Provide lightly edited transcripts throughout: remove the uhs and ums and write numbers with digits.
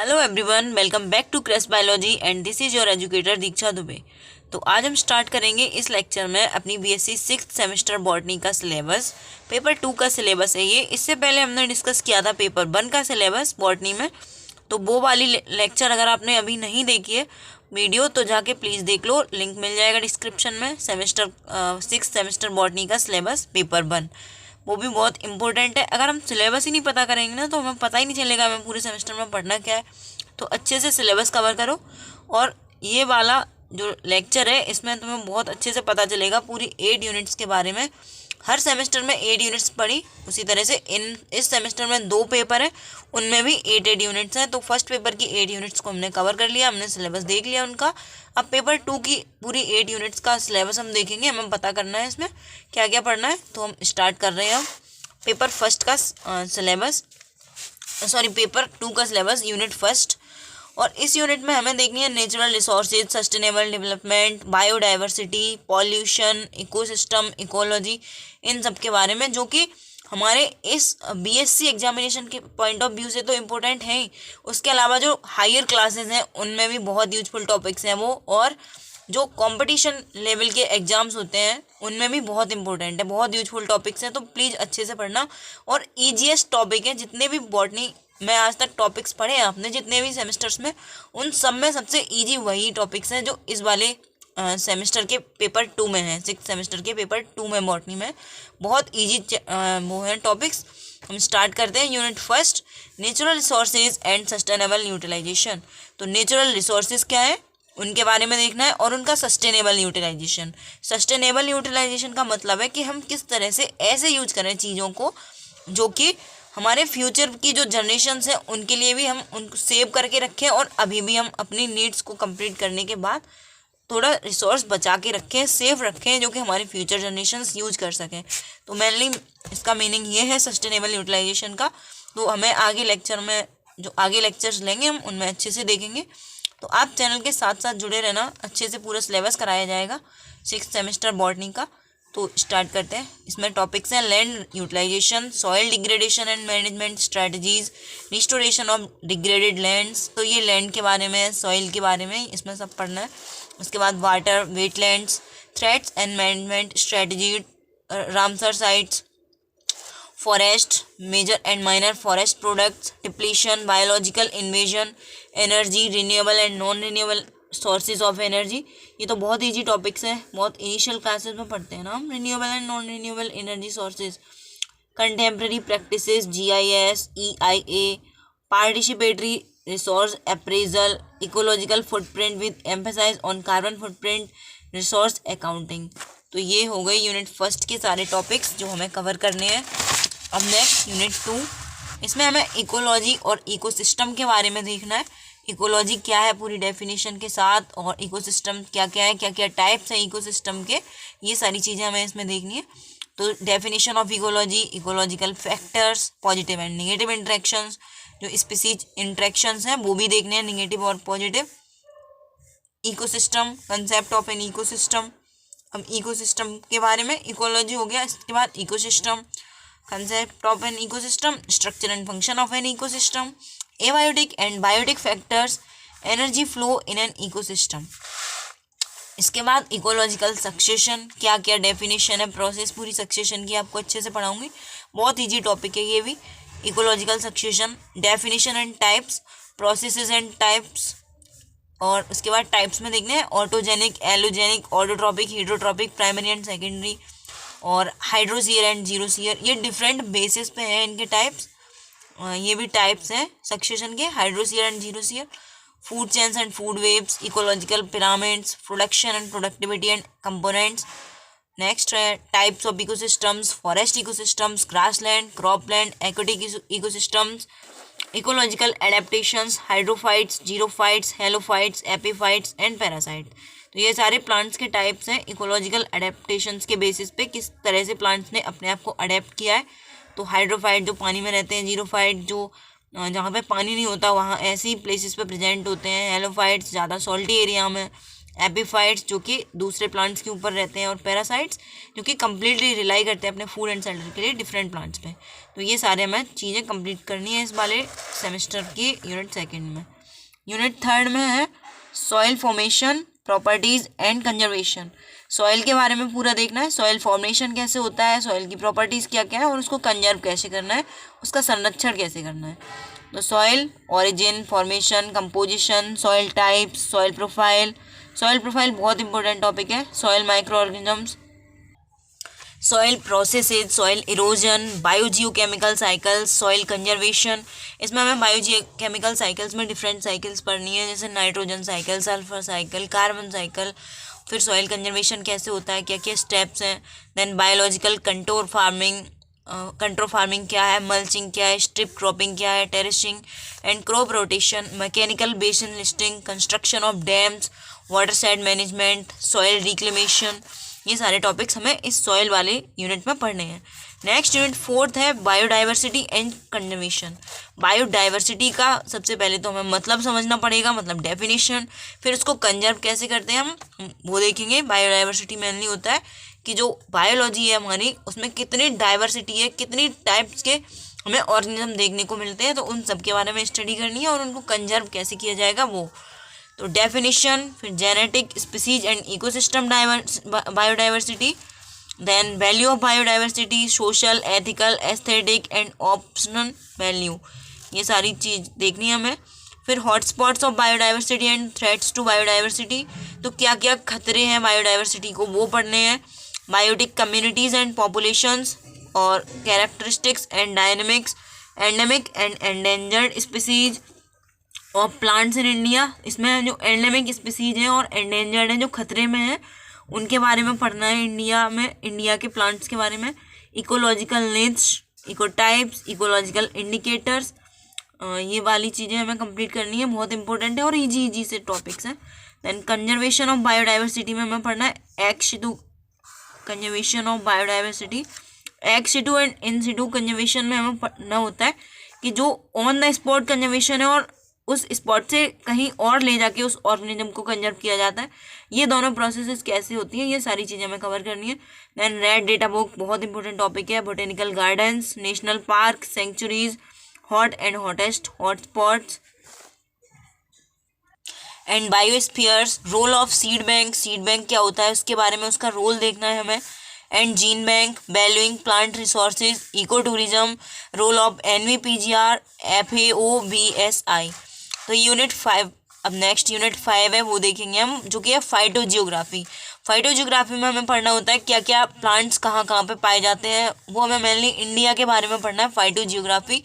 Hello everyone, welcome back to Kress biology and this is your educator Diksha Dubey. तो आज हम start करेंगे इस लेक्चर में अपनी बीएससी 6th सेमेस्टर बॉटनी का सिलेबस। पेपर 2 का सिलेबस है ये। इससे पहले हमने डिस्कस किया था पेपर 1 का सिलेबस बॉटनी में, तो वो वाली लेक्चर अगर आपने अभी नहीं देखी है वीडियो तो जाके प्लीज़ देख लो, लिंक मिल जाएगा डिस्क्रिप्शन में। 6th सेमेस्टर बॉटनी का सिलेबस पेपर 1 वो भी बहुत इंपॉर्टेंट है। अगर हम सिलेबस ही नहीं पता करेंगे ना तो हमें पता ही नहीं चलेगा हमें पूरे सेमेस्टर में पढ़ना क्या है। तो अच्छे से सिलेबस कवर करो और ये वाला जो लेक्चर है इसमें तुम्हें बहुत अच्छे से पता चलेगा पूरी 8 यूनिट्स के बारे में। हर सेमेस्टर में 8 यूनिट्स पढ़ी, उसी तरह से इस सेमेस्टर में 2 पेपर हैं, उनमें भी 8 यूनिट्स हैं। तो फर्स्ट पेपर की 8 यूनिट्स को हमने कवर कर लिया, हमने सिलेबस देख लिया उनका। अब पेपर 2 की पूरी 8 यूनिट्स का सिलेबस हम देखेंगे, हमें पता करना है इसमें क्या क्या पढ़ना है। तो हम स्टार्ट कर रहे हैं अब पेपर फर्स्ट का सिलेबस, पेपर 2 का सिलेबस यूनिट फर्स्ट। और इस यूनिट में हमें देखनी है natural resources, sustainable development, biodiversity, pollution, ecosystem, ecology, इन सब के बारे में, जो कि हमारे इस बीएससी एग्जामिनेशन के पॉइंट ऑफ व्यू से तो इम्पोर्टेंट है ही, उसके अलावा जो हायर क्लासेस हैं उनमें भी बहुत यूजफुल टॉपिक्स हैं वो, और जो कंपटीशन लेवल के एग्जाम्स होते हैं उनमें भी बहुत इंपॉर्टेंट है, बहुत यूजफुल टॉपिक्स हैं। तो प्लीज़ अच्छे से पढ़ना। और ईजीएस्ट टॉपिक है, जितने भी बॉटनी में आज तक टॉपिक्स पढ़े हैं आपने जितने भी सेमेस्टर्स में, उन सब में सबसे इजी वही टॉपिक्स हैं जो इस वाले सेमेस्टर के पेपर 2 में है। 6th सेमेस्टर के पेपर 2 में बॉटनी में बहुत इजी वो हैं टॉपिक्स। हम स्टार्ट करते हैं unit first, natural resources and sustainable utilization. तो नेचुरल रिसोर्सेज क्या है उनके बारे में देखना है, और उनका सस्टेनेबल यूटिलाइजेशन। सस्टेनेबल यूटिलाइजेशन का मतलब है कि हम किस तरह से ऐसे यूज करें चीज़ों को जो कि हमारे फ्यूचर की जो जनरेशन्स हैं उनके लिए भी हम उनको सेव करके रखें, और अभी भी हम अपनी नीड्स को कंप्लीट करने के बाद थोड़ा रिसोर्स बचा के रखें, सेफ रखें, जो कि हमारी फ्यूचर जनरेशन्स यूज कर सकें। तो मेनली इसका मीनिंग ये है सस्टेनेबल यूटिलाइजेशन का। तो हमें आगे लेक्चर में जो आगे लेक्चर्स लेंगे हम उनमें अच्छे से देखेंगे। तो आप चैनल के साथ साथ जुड़े रहना, अच्छे से पूरा सिलेबस कराया जाएगा 6th सेमेस्टर बॉटनी का। तो स्टार्ट करते हैं। इसमें टॉपिक्स हैं land utilization, soil degradation and management strategies, restoration of degraded lands. तो ये लैंड के बारे में, सॉइल के बारे में इसमें सब पढ़ना है। उसके बाद water, wetlands, threats and management strategy, Ramsar sites, forest, major and minor forest products, depletion, biological invasion, energy, renewable and non renewable sources of energy. ये तो बहुत इजी टॉपिक्स हैं, बहुत इनिशियल क्लासेस में पढ़ते हैं ना हम, renewable and non renewable energy sources. Contemporary practices, GIS, EIA, participatory resource appraisal, ecological footprint with emphasize on carbon footprint, resource accounting. तो ये हो गए यूनिट फर्स्ट के सारे टॉपिक्स जो हमें कवर करने हैं। अब नेक्स्ट यूनिट 2, इसमें हमें इकोलॉजी और इकोसिस्टम के बारे में देखना है। इकोलॉजी क्या है पूरी डेफिनेशन के साथ, और इकोसिस्टम क्या क्या है, क्या क्या टाइप्स हैं इकोसिस्टम के, ये सारी चीज़ें हमें इसमें देखनी है। तो definition of ecology, ecological factors, positive and negative interactions, जो स्पीसीज इंटरेक्शंस हैं वो भी देखने हैं, निगेटिव और पॉजिटिव। Ecosystem, concept of an ecosystem. अब इकोसिस्टम के बारे में इकोलॉजी हो गया, इसके बाद ecosystem, concept of an ecosystem, structure and function of an ecosystem, abiotic and biotic factors, energy flow in an ecosystem. इसके बाद इकोलॉजिकल सक्सेशन, क्या क्या डेफिनेशन है, प्रोसेस पूरी सक्सेशन की आपको अच्छे से पढ़ाऊंगी, बहुत इजी टॉपिक है ये भी। Ecological succession, definition and types, processes and types. और उसके बाद टाइप्स में देखने हैं autogenic, allogenic, autotrophic, heterotrophic, primary and secondary, और हाइड्रोसीयर एंड जीरोसीयर। ये डिफरेंट बेसिस पे हैं इनके टाइप्स, ये भी टाइप्स हैं सक्सेशन के, hydrosere and xerosere. Food chains and food webs, ecological pyramids, production and productivity and components. Next है types of ecosystems, forest ecosystems, grassland, cropland, aquatic ecosystems, ecological adaptations, hydrophytes, xerophytes, halophytes, epiphytes and parasite. तो ये सारे plants के types हैं ecological adaptations के basis पे, किस तरह से प्लांट्स ने अपने आप को अडेप्ट किया है। तो हाइड्रोफाइट जो पानी में रहते हैं, जीरोफाइट जो जहाँ पे पानी नहीं होता वहाँ ऐसी प्लेसेस पे प्रेजेंट होते हैं, हेलोफाइट्स ज़्यादा सॉल्टी एरिया में, एपीफाइट्स जो कि दूसरे प्लांट्स के ऊपर रहते हैं, और पैरासाइट्स जो कि कम्प्लीटली रिलाई करते हैं अपने फूड एंड शेल्टर के लिए डिफरेंट प्लांट्स पे। तो ये सारे हमें चीज़ें कंप्लीट करनी है इस वाले सेमेस्टर की यूनिट सेकंड में। यूनिट थर्ड में है soil formation, properties and conservation. Soil के बारे में पूरा देखना है, सॉइल फॉर्मेशन कैसे होता है, सॉइल की प्रॉपर्टीज क्या क्या है और उसको कंजर्व कैसे करना है, उसका संरक्षण कैसे करना है। तो soil origin, formation, composition, soil types, soil profile. Soil profile बहुत इंपॉर्टेंट टॉपिक है। Soil micro organisms, soil processes, soil erosion, biogeochemical cycles, soil conservation. इसमें हमें बायोजियोकेमिकल साइकिल्स में डिफरेंट साइकिल्स पढ़नी है, जैसे nitrogen cycle, sulphur cycle, carbon cycle. फिर soil conservation कैसे होता है, क्या क्या स्टेप्स हैं। Then biological control farming, control farming क्या है, मल्चिंग क्या है, स्ट्रिप क्रॉपिंग क्या है, terracing and crop rotation, mechanical basin listing, construction of dams, water side management, soil reclamation. ये सारे टॉपिक्स हमें इस सॉइल वाले यूनिट में पढ़ने हैं। नेक्स्ट यूनिट फोर्थ है बायोडाइवर्सिटी एंड कंजर्वेशन। बायोडाइवर्सिटी का सबसे पहले तो हमें मतलब समझना पड़ेगा, मतलब डेफिनेशन। फिर उसको कंजर्व कैसे करते हैं हम वो देखेंगे। बायोडाइवर्सिटी मेनली होता है कि जो बायोलॉजी है हमारी, उसमें कितनी डाइवर्सिटी है, कितनी टाइप्स के हमें ऑर्गेनिज्म देखने को मिलते हैं, तो उन सब के बारे में स्टडी करनी है और उनको कंजर्व कैसे किया जाएगा वो। तो डेफिनेशन, फिर genetic, species and ecosystem biodiversity, then value of biodiversity, social, ethical, aesthetic and optional value. ये सारी चीज़ देखनी है हमें। फिर hotspots of biodiversity and threats to biodiversity, तो क्या क्या खतरे हैं बायोडाइवर्सिटी को वो पढ़ने हैं। बायोटिक कम्युनिटीज़ एंड पॉपुलेशंस और characteristics and dynamics, endemic and endangered species और प्लांट्स इन इंडिया। इसमें जो एंडेमिक स्पीसीज हैं और एंडेंजर्ड हैं, जो खतरे में हैं, उनके बारे में पढ़ना है। इंडिया में इंडिया के प्लांट्स के बारे में। इकोलॉजिकल नीड्स, इकोटाइप्स, इकोलॉजिकल इंडिकेटर्स, ये वाली चीज़ें हमें कंप्लीट करनी है, बहुत इंपॉर्टेंट है और इजी से टॉपिक्स हैं। देन कंजर्वेशन ऑफ बायोडाइवर्सिटी में हमें पढ़ना है ex situ conservation of biodiversity. Ex situ and in Situ conservation में हमें पढ़ना होता है कि जो ऑन द स्पॉट कंजर्वेशन है और उस स्पॉट से कहीं और ले जाके उस ऑर्गेनिज्म को कंजर्व किया जाता है, ये दोनों प्रोसेसेस कैसे होती हैं, ये सारी चीज़ें हमें कवर करनी है। देन रेड डेटा बुक बहुत इंपॉर्टेंट टॉपिक है। Botanical gardens, national park, sanctuaries, hot and hottest hotspots and biospheres. Role of seed bank, seed bank क्या होता है उसके बारे में उसका रोल देखना है हमें। And gene bank, valuing plant resources, eco tourism, role of NVPGR, FAOBSI। तो यूनिट 5, अब नेक्स्ट यूनिट 5 है वो देखेंगे हम, जो कि है फाइटोजियोग्राफी। फाइटोजियोग्राफी में हमें पढ़ना होता है क्या क्या प्लांट्स कहाँ कहाँ पे पाए जाते हैं, वो हमें मेनली इंडिया के बारे में पढ़ना है। फाइटोजियोग्राफी,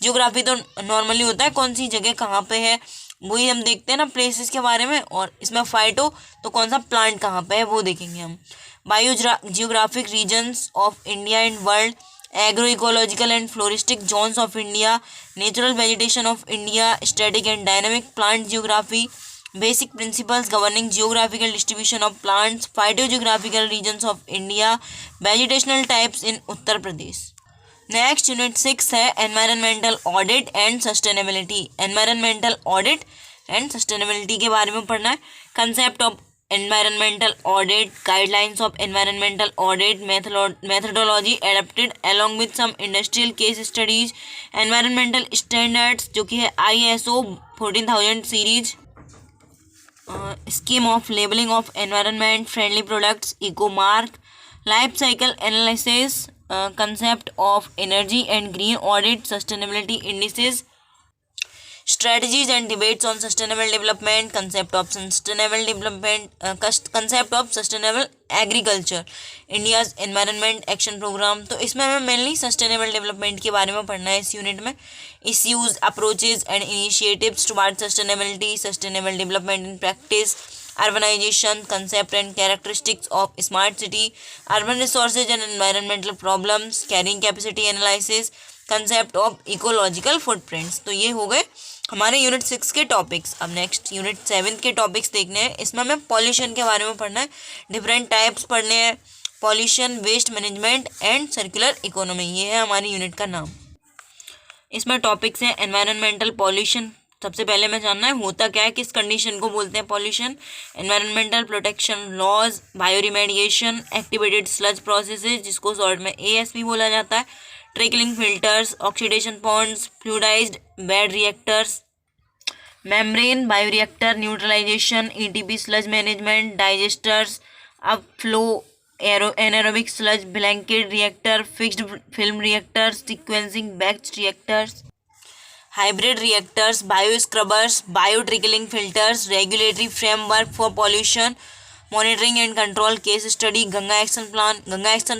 जियोग्राफी तो नॉर्मली होता है कौन सी जगह कहाँ पे है, वही हम देखते हैं ना प्लेसेस के बारे में, और इसमें फाइटो तो कौन सा प्लांट कहाँ पे है वो देखेंगे हम। Biogeographic regions of India and world, agro ecological and floristic zones of India, natural vegetation of India, static and dynamic plant geography, basic principles governing geographical distribution of plants, phytogeographical regions of India, vegetational types in Uttar Pradesh. Next unit 6 है environmental audit and sustainability. Environmental audit and sustainability के बारे में पढ़ना है। Concept of environmental audit, guidelines of environmental audit, methodology adapted along with some industrial case studies, environmental standards जो कि है ISO 14000 series, scheme of labeling of environment friendly products, eco mark, life cycle analysis, concept of energy and green audit, sustainability indices, strategies and debates on sustainable development, concept of sustainable development, concept of sustainable agriculture, India's environment action program। तो इसमें हमें mainly sustainable development के बारे में पढ़ना है इस unit में। Issues, approaches and initiatives toward sustainability, sustainable development in practice, urbanization, concept and characteristics of smart city, urban resources and environmental problems, carrying capacity analysis, concept of ecological footprints। तो ये हो गए हमारे यूनिट 6 के topics. अब next unit 7 के topics देखने हैं। इसमें हमें पॉल्यूशन के बारे में पढ़ना है, डिफरेंट टाइप्स पढ़ने हैं, pollution, waste management and circular economy, ये है हमारी यूनिट का नाम। इसमें टॉपिक्स हैं एनवायरमेंटल पॉल्यूशन। सबसे पहले मैं जानना है होता क्या है, किस कंडीशन को बोलते हैं pollution. Environmental protection laws, bioremediation, activated sludge processes जिसको शॉर्ट में ASP बोला जाता है, trickling filters, oxidation ponds, fluidised bed reactors, membrane, bioreactor, neutralisation, ETP, sludge management, digesters, up flow, anaerobic sludge blanket reactor, fixed film reactors, sequencing batch reactors, hybrid reactors, bio scrubbers, bio trickling filters, regulatory framework for pollution monitoring and control, case study, Ganga action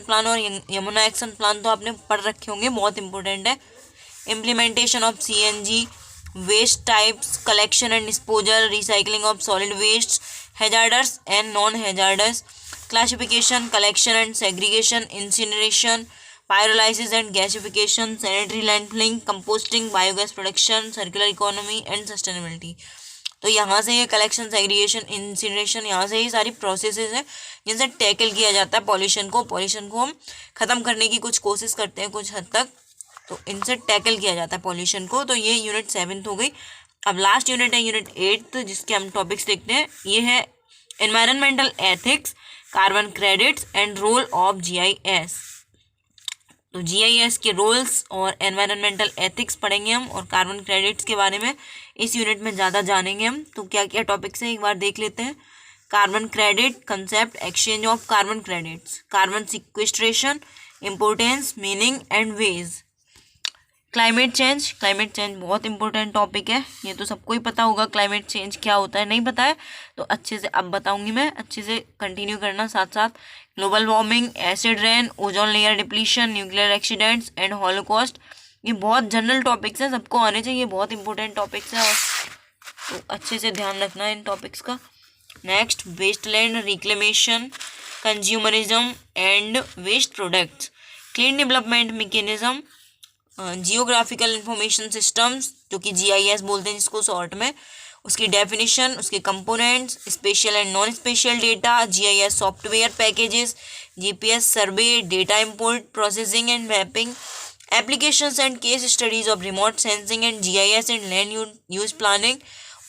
plan और Yamuna action plan तो आपने पढ़ रखे होंगे, बहुत important है। Implementation of CNG, waste types, collection and disposal, recycling of solid waste, hazardous and non hazardous, classification, collection and segregation, incineration, pyrolysis and gasification, sanitary landfilling, composting, biogas production, circular economy and sustainability। तो यहाँ से ये collection, segregation, incineration, यहाँ से ही सारी processes हैं जिनसे tackle किया जाता है पॉल्यूशन को हम ख़त्म करने की कुछ कोशिश करते हैं कुछ हद तक, तो इनसे टैकल किया जाता है पॉल्यूशन को। तो ये यूनिट 7 हो गई। अब लास्ट यूनिट है यूनिट 8 जिसके हम टॉपिक्स देखते हैं। ये है environmental ethics, carbon credits and role of GIS। तो GIS के रोल्स और एनवायरमेंटल एथिक्स पढ़ेंगे हम, और कार्बन क्रेडिट्स के बारे में इस यूनिट में ज़्यादा जानेंगे हम। तो क्या क्या टॉपिक्स हैं एक बार देख लेते हैं। Carbon credit concept, exchange of carbon credits, carbon sequestration, importance, meaning and ways. Climate change बहुत इंपॉर्टेंट टॉपिक है, ये तो सबको ही पता होगा क्लाइमेट चेंज क्या होता है। नहीं पता है तो अच्छे से अब बताऊंगी मैं, अच्छे से कंटिन्यू करना साथ साथ। Global warming, acid rain, ozone layer depletion, nuclear accidents and Holocaust, ये बहुत जनरल टॉपिक्स हैं, सबको आने चाहिए, बहुत इंपॉर्टेंट टॉपिक्स हैं, तो अच्छे से ध्यान रखना है इन टॉपिक्स का। Next, wasteland reclamation, consumerism and waste products, clean development mechanism, geographical information systems जो कि GIS बोलते हैं जिसको शॉर्ट में, उसकी डेफिनेशन, उसके components, special and non special data, GIS software packages, GPS survey, data import, processing and mapping, applications and case studies of remote sensing and GIS and land use planning,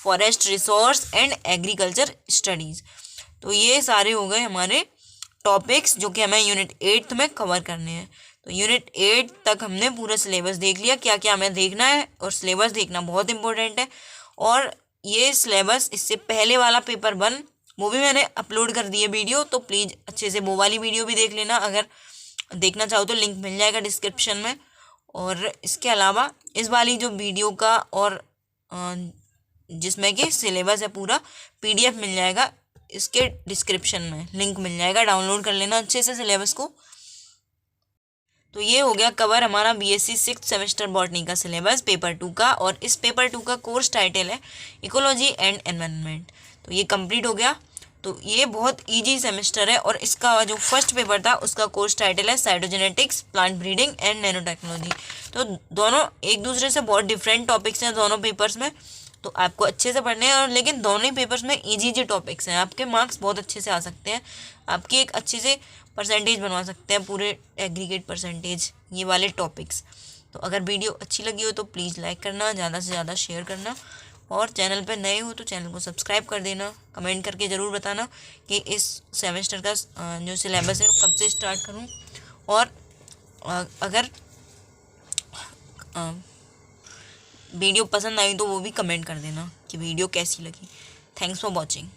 forest resource and agriculture studies. तो ये सारे हो गए हमारे topics जो कि हमें unit 8 में कवर करने हैं। तो यूनिट 8 तक हमने पूरा सिलेबस देख लिया, क्या क्या हमें देखना है, और सिलेबस देखना बहुत इंपॉर्टेंट है। और ये सिलेबस, इससे पहले वाला पेपर 1 वो भी मैंने अपलोड कर दिया वीडियो, तो प्लीज़ अच्छे से वो वाली वीडियो भी देख लेना, अगर देखना चाहो तो लिंक मिल जाएगा डिस्क्रिप्शन में। और इसके अलावा इस वाली जो वीडियो का और जिसमें कि सिलेबस है पूरा PDF मिल जाएगा, इसके डिस्क्रिप्शन में लिंक मिल जाएगा, डाउनलोड कर लेना अच्छे से सिलेबस को। तो ये हो गया कवर हमारा BSc 6th सेमेस्टर बॉटनी का सिलेबस पेपर 2 का, और इस पेपर 2 का कोर्स टाइटल है इकोलॉजी एंड एनवायरनमेंट। तो ये कंप्लीट हो गया। तो ये बहुत इजी सेमेस्टर है, और इसका जो फर्स्ट पेपर था उसका कोर्स टाइटल है cytogenetics, plant breeding and nano technology. तो दोनों एक दूसरे से बहुत डिफरेंट टॉपिक्स हैं दोनों पेपर्स में, तो आपको अच्छे से पढ़ने हैं। और लेकिन दोनों ही पेपर्स में इजी टॉपिक्स हैं, आपके मार्क्स बहुत अच्छे से आ सकते हैं, आपकी एक अच्छे से परसेंटेज बनवा सकते हैं, पूरे एग्रीगेट परसेंटेज ये वाले टॉपिक्स। तो अगर वीडियो अच्छी लगी हो तो प्लीज़ लाइक करना, ज़्यादा से ज़्यादा शेयर करना, और चैनल पर नए हो तो चैनल को सब्सक्राइब कर देना। कमेंट करके ज़रूर बताना कि इस सेमेस्टर का जो सिलेबस है वो कब से स्टार्ट करूँ, और अगर वीडियो पसंद आई तो वो भी कमेंट कर देना कि वीडियो कैसी लगी। Thanks for watching.